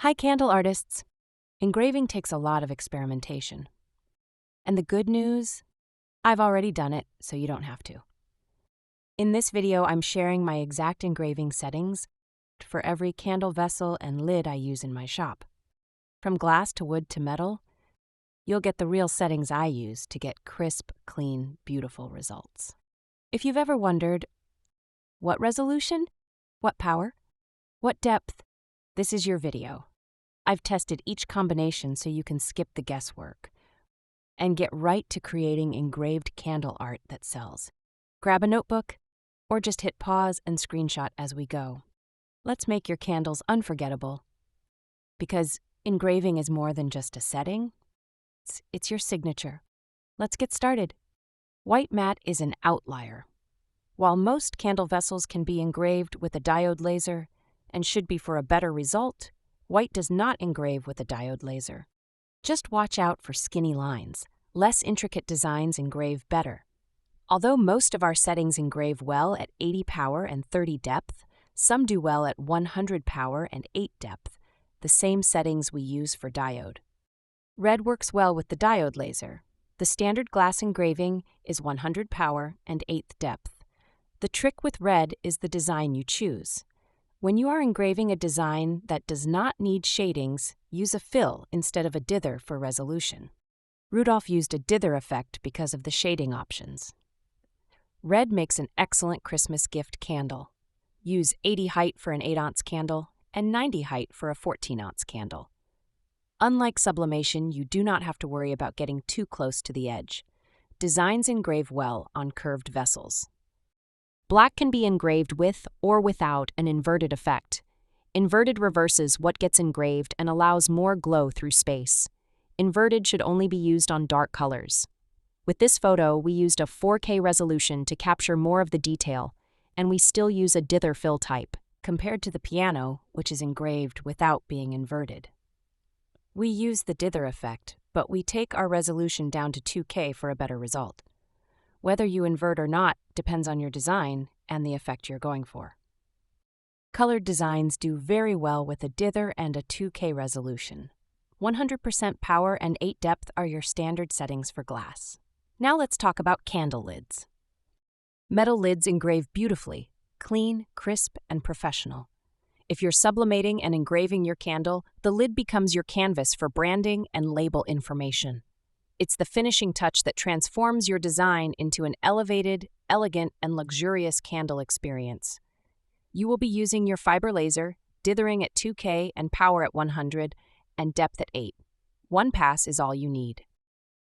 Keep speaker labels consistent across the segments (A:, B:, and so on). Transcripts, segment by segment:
A: Hi, candle artists. Engraving takes a lot of experimentation. And the good news? I've already done it, so you don't have to. In this video, I'm sharing my exact engraving settings for every candle vessel and lid I use in my shop. From glass to wood to metal, you'll get the real settings I use to get crisp, clean, beautiful results. If you've ever wondered, what resolution? What power? What depth? This is your video. I've tested each combination so you can skip the guesswork and get right to creating engraved candle art that sells. Grab a notebook or just hit pause and screenshot as we go. Let's make your candles unforgettable, because engraving is more than just a setting. It's your signature. Let's get started. White matte is an outlier. While most candle vessels can be engraved with a diode laser and should be for a better result, white does not engrave with a diode laser. Just watch out for skinny lines. Less intricate designs engrave better. Although most of our settings engrave well at 80 power and 30 depth, some do well at 100 power and 8 depth, the same settings we use for diode. Red works well with the diode laser. The standard glass engraving is 100 power and 8th depth. The trick with red is the design you choose. When you are engraving a design that does not need shadings, use a fill instead of a dither for resolution. Rudolph used a dither effect because of the shading options. Red makes an excellent Christmas gift candle. Use 80 height for an 8-ounce candle and 90 height for a 14-ounce candle. Unlike sublimation, you do not have to worry about getting too close to the edge. Designs engrave well on curved vessels. Black can be engraved with or without an inverted effect. Inverted reverses what gets engraved and allows more glow through space. Inverted should only be used on dark colors. With this photo, we used a 4K resolution to capture more of the detail, and we still use a dither fill type, compared to the piano, which is engraved without being inverted. We use the dither effect, but we take our resolution down to 2K for a better result. Whether you invert or not depends on your design and the effect you're going for. Colored designs do very well with a dither and a 2K resolution. 100% power and 8 depth are your standard settings for glass. Now let's talk about candle lids. Metal lids engrave beautifully, clean, crisp, and professional. If you're sublimating and engraving your candle, the lid becomes your canvas for branding and label information. It's the finishing touch that transforms your design into an elevated, elegant, and luxurious candle experience. You will be using your fiber laser, dithering at 2K and power at 100, and depth at 8. One pass is all you need.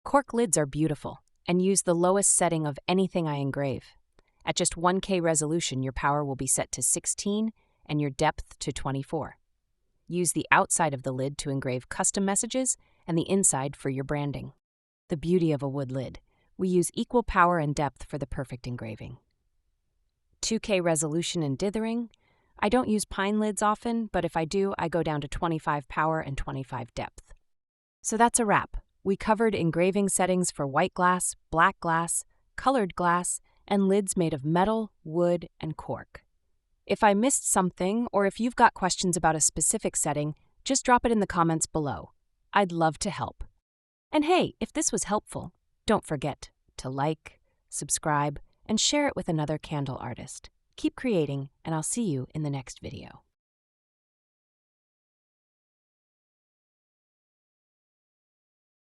A: Cork lids are beautiful and use the lowest setting of anything I engrave. At just 1K resolution, your power will be set to 16 and your depth to 24. Use the outside of the lid to engrave custom messages and the inside for your branding. The beauty of a wood lid. We use equal power and depth for the perfect engraving. 2K resolution and dithering. I don't use pine lids often, but if I do, I go down to 25 power and 25 depth. So that's a wrap. We covered engraving settings for white glass, black glass, colored glass, and lids made of metal, wood, and cork. If I missed something, or if you've got questions about a specific setting, just drop it in the comments below. I'd love to help. And hey, if this was helpful, don't forget to like, subscribe, and share it with another candle artist. Keep creating, and I'll see you in the next video.